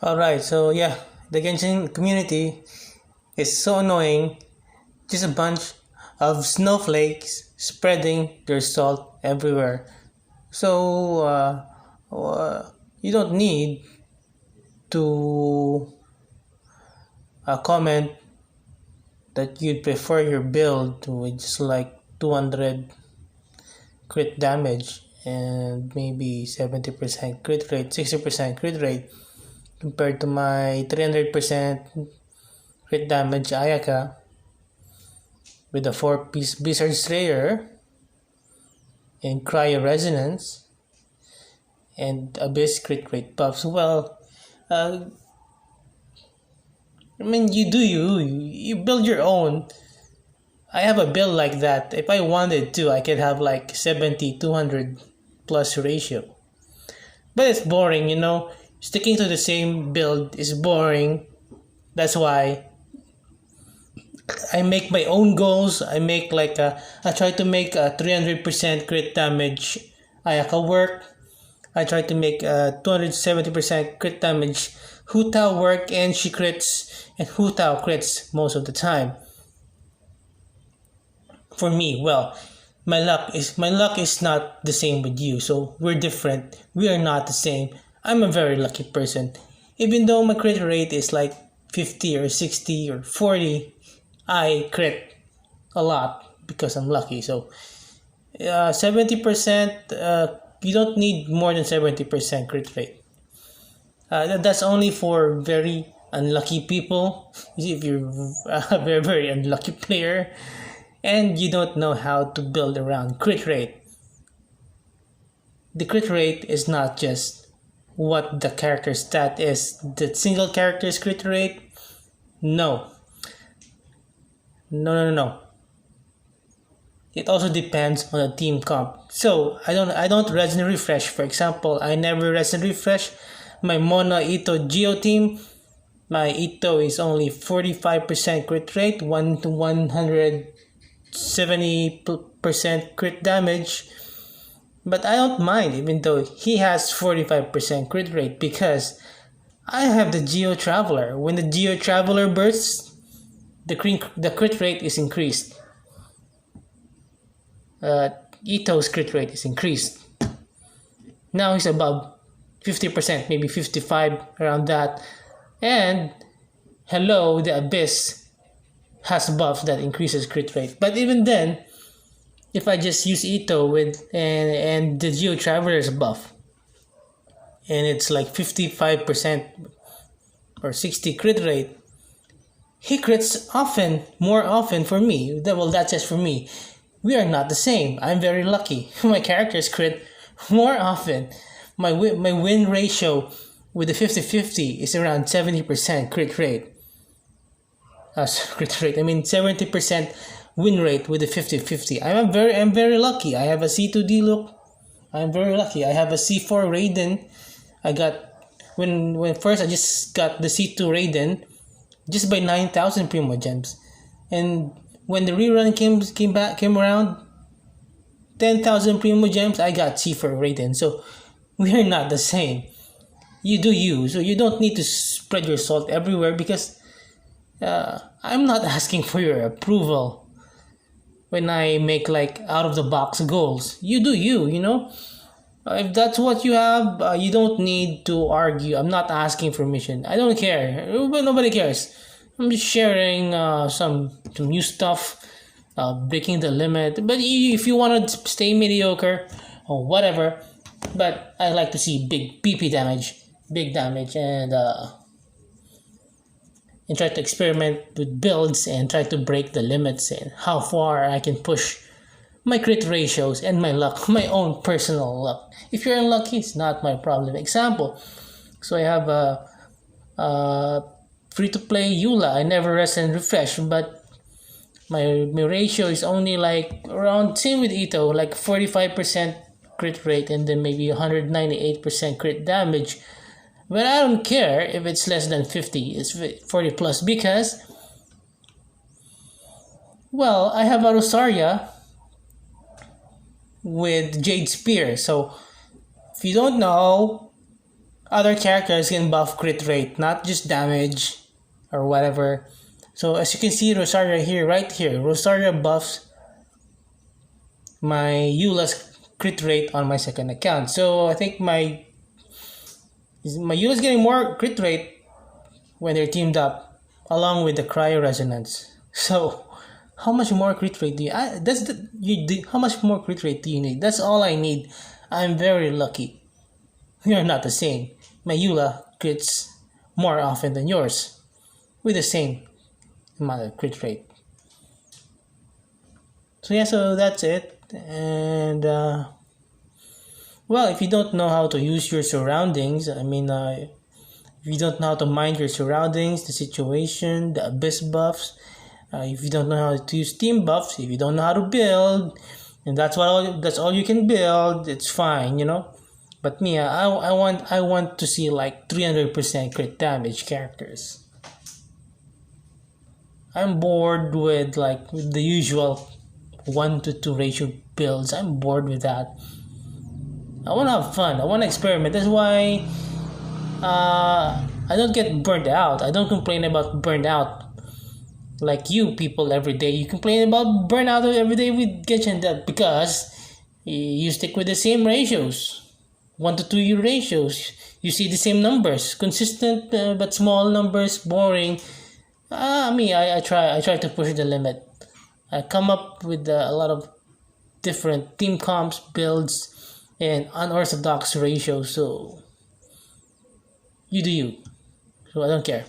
Alright, so yeah, the Genshin community is so annoying. Just a bunch of snowflakes spreading their salt everywhere. So you don't need to comment that you'd prefer your build with just like 200 crit damage and maybe 70% crit rate, 60% crit rate compared to my 300% crit damage Ayaka with a 4-piece Blizzard Slayer and Cryo Resonance and Abyss crit rate buffs. Well, uh, I mean, you build your own. I have a build like that. If I wanted to, I could have like 70-200 plus ratio. But it's boring, you know. Sticking to the same build is boring. That's why I make my own goals. I try to make a 300% crit damage Ayaka work. I try to make a 270% crit damage Hu Tao work, and she crits and Hu Tao crits most of the time. For me, well, my luck is not the same with you, so we're different. We are not the same. I'm a very lucky person. Even though my crit rate is like 50 or 60 or 40, I crit a lot because I'm lucky. So 70%, you don't need more than 70% crit rate. That's only for very unlucky people. If you're a very, very unlucky player and you don't know how to build around crit rate. The crit rate is not just what the character stat is, the single character's crit rate. No. No, no, no, no. It also depends on the team comp. So I don't resin refresh. For example, I never resin refresh my Mona Ito Geo team. My Ito is only 45% crit rate, 1 to 170% crit damage. But I don't mind even though he has 45% crit rate because I have the Geo Traveler. When the Geo Traveler bursts, the crit rate is increased. Ito's crit rate is increased. Now he's above 50%, maybe 55, around that. And hello, the Abyss has buff that increases crit rate. But even then, if I just use Ito with and the Geo Traveler's buff, and it's like 55% or 60 crit rate, he crits often, more often for me. Well, that's just for me. We are not the same. I'm very lucky. My characters crit more often. My win ratio with the 50-50 is around 70% crit rate. Crit rate. I mean 70% win rate with the 50-50. I'm very lucky. I have a C2D look. I'm very lucky. I have a C4 Raiden. I got when first I just got the C2 Raiden just by 9,000 Primo Gems. And when the rerun came around, 10,000 Primo Gems, I got C4 Raiden. So we are not the same. You do you, so you don't need to spread your salt everywhere because I'm not asking for your approval when I make like out of the box goals. You do you, you know. If that's what you have, you don't need to argue. I'm not asking for permission. I don't care. Nobody cares. I'm just sharing some new stuff, breaking the limit. But if you want to stay mediocre or whatever, but I like to see big PP damage, big damage, and try to experiment with builds and try to break the limits and how far I can push my crit ratios and my luck, my own personal luck. If you're unlucky, it's not my problem. Example, so I have a free-to-play Eula. I never rest and refresh, but my ratio is only like around same with Ito, like 45% crit rate and then maybe 198% crit damage. But I don't care if it's less than 50, it's 40 plus because, well, I have a Rosaria with Jade Spear. So if you don't know, other characters can buff crit rate, not just damage or whatever. So as you can see, Rosaria here, right here, Rosaria buffs my Eula's crit rate on my second account. So I think my Eula's getting more crit rate when they're teamed up, along with the Cryo Resonance. So how much more crit rate do you? How much more crit rate do you need? That's all I need. I'm very lucky. You're not the same. My Eula crits more often than yours, with the same amount of crit rate. So yeah, so that's it. And well, if you don't know how to use your surroundings, if you don't know how to mind your surroundings, the situation, the abyss buffs, if you don't know how to use team buffs, if you don't know how to build, and that's all you can build, it's fine, you know. But me, I want to see like 300% crit damage characters. I'm bored with the usual 1-to-2 ratio builds. I'm bored with that. I want to have fun. I want to experiment. That's why I don't get burnt out. I don't complain about burnout like you people every day. You complain about burnout every day with Genshin, that because you stick with the same ratios, 1-to-2 ratios. You see the same numbers, consistent but small numbers, boring. I try to push the limit. I come up with a lot of different team comps, builds, and unorthodox ratios. So you do you. So I don't care.